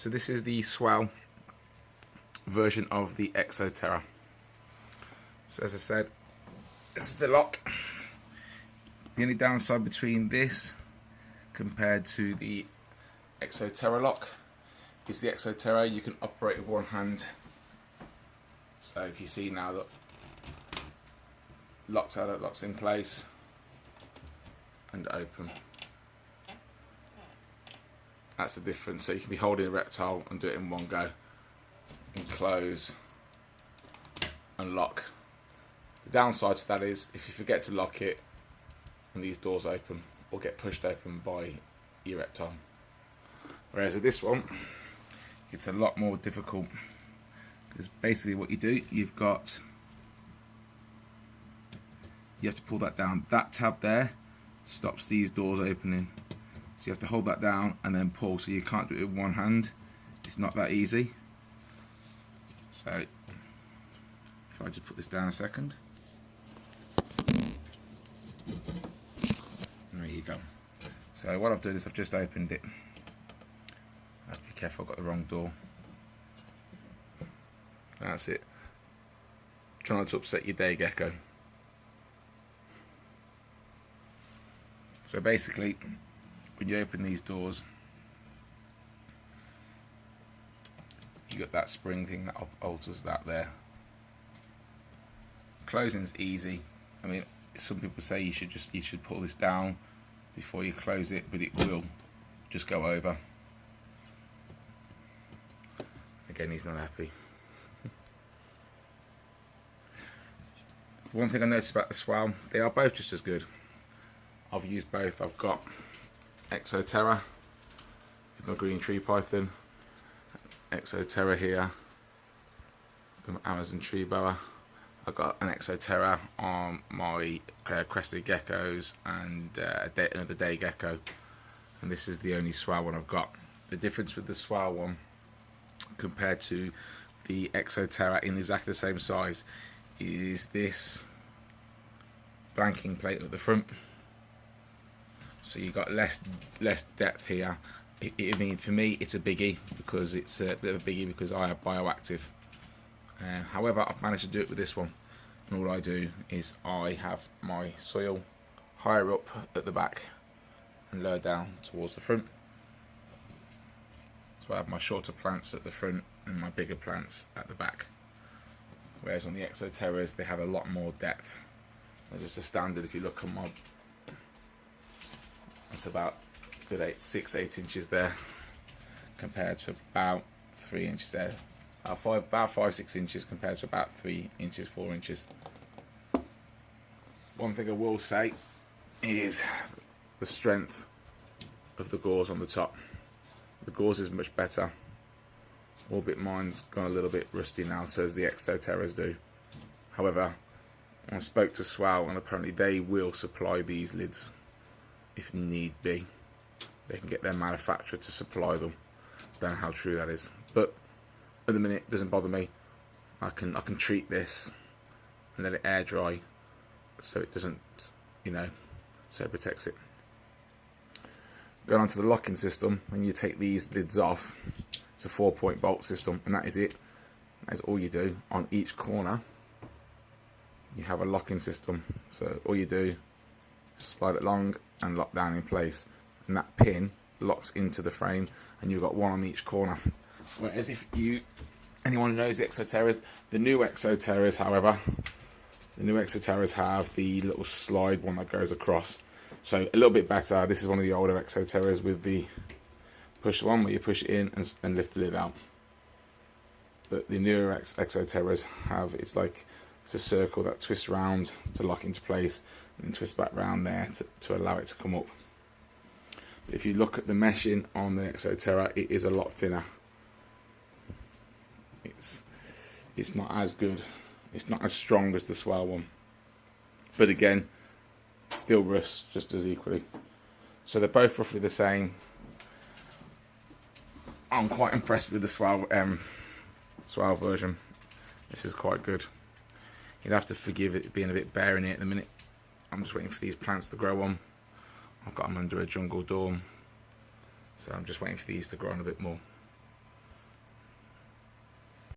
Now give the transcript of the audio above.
So this is the Swell version of the Exo Terra. So as I said, this is the lock. The only downside between this compared to the Exo Terra lock is the Exo Terra you can operate with one hand. So if you see now, look, locks out, locks in place and open. That's the difference. So you can be holding a reptile and do it in one go, and close and lock. The downside to that is if you forget to lock it and these doors open or get pushed open by your reptile. Whereas with this one, it's a lot more difficult, because basically what you do, you have to pull that down. That tab there stops these doors opening. So you have to hold that down and then pull, so you can't do it with one hand. It's not that easy. So if I just put this down a second. There you go. So what I've done is I've just opened it. I have to be careful, I've got the wrong door. That's it. Try not to upset your day gecko. So basically, when you open these doors, you got that spring thing that alters that there. Closing's easy. I mean, some people say you should pull this down before you close it, but it will just go over. Again, he's not happy. One thing I noticed about the Swell, they are both just as good. I've used both. I've got Exo Terra with my green tree python, Exo Terra here with my Amazon tree boa. I've got an Exo Terra on my crested geckos and another day gecko, and this is the only Swell one I've got. The difference with the Swell one compared to the Exo Terra in exactly the same size is this blanking plate at the front. So you got less depth here. I mean, for me, it's a biggie because it's a bit of a biggie because I am bioactive. However, I've managed to do it with this one, and all I do is I have my soil higher up at the back and lower down towards the front. So I have my shorter plants at the front and my bigger plants at the back. Whereas on the Exo Terras, they have a lot more depth. They're just a standard. If you look at my, it's about good 6-8 inches there, compared to about 3 inches there. About 5-6 inches compared to about 3 inches, 4 inches. One thing I will say is the strength of the gauze on the top. The gauze is much better. Albeit mine's gone a little bit rusty now, so as the Exo Terras do. However, I spoke to Swell, and apparently they will supply these lids if need be. They can get their manufacturer to supply them. Don't know how true that is, but at the minute it doesn't bother me. I can treat this and let it air dry, so it doesn't, so it protects it. Going on to the locking system, when you take these lids off, it's a 4-point bolt system, and that is it. That is all you do. On each corner, you have a locking system. So all you do is slide it along and lock down in place, and that pin locks into the frame, and you've got one on each corner. Whereas if anyone who knows the Exo Terras, the new Exo Terras, however, the new Exo Terras have the little slide one that goes across. So a little bit better. This is one of the older Exo Terras with the push one where you push it in and lift the lid out. But the newer Exo Terras have, it's a circle that twists round to lock into place and then twist back round there to allow it to come up. But if you look at the meshing on the Exo Terra, it is a lot thinner. It's not as good. It's not as strong as the Swell one. But again, still rusts just as equally. So they're both roughly the same. I'm quite impressed with the Swell version. This is quite good. You'd have to forgive it being a bit bare in here at the minute. I'm just waiting for these plants to grow on. I've got them under a jungle dorm, so I'm just waiting for these to grow on a bit more.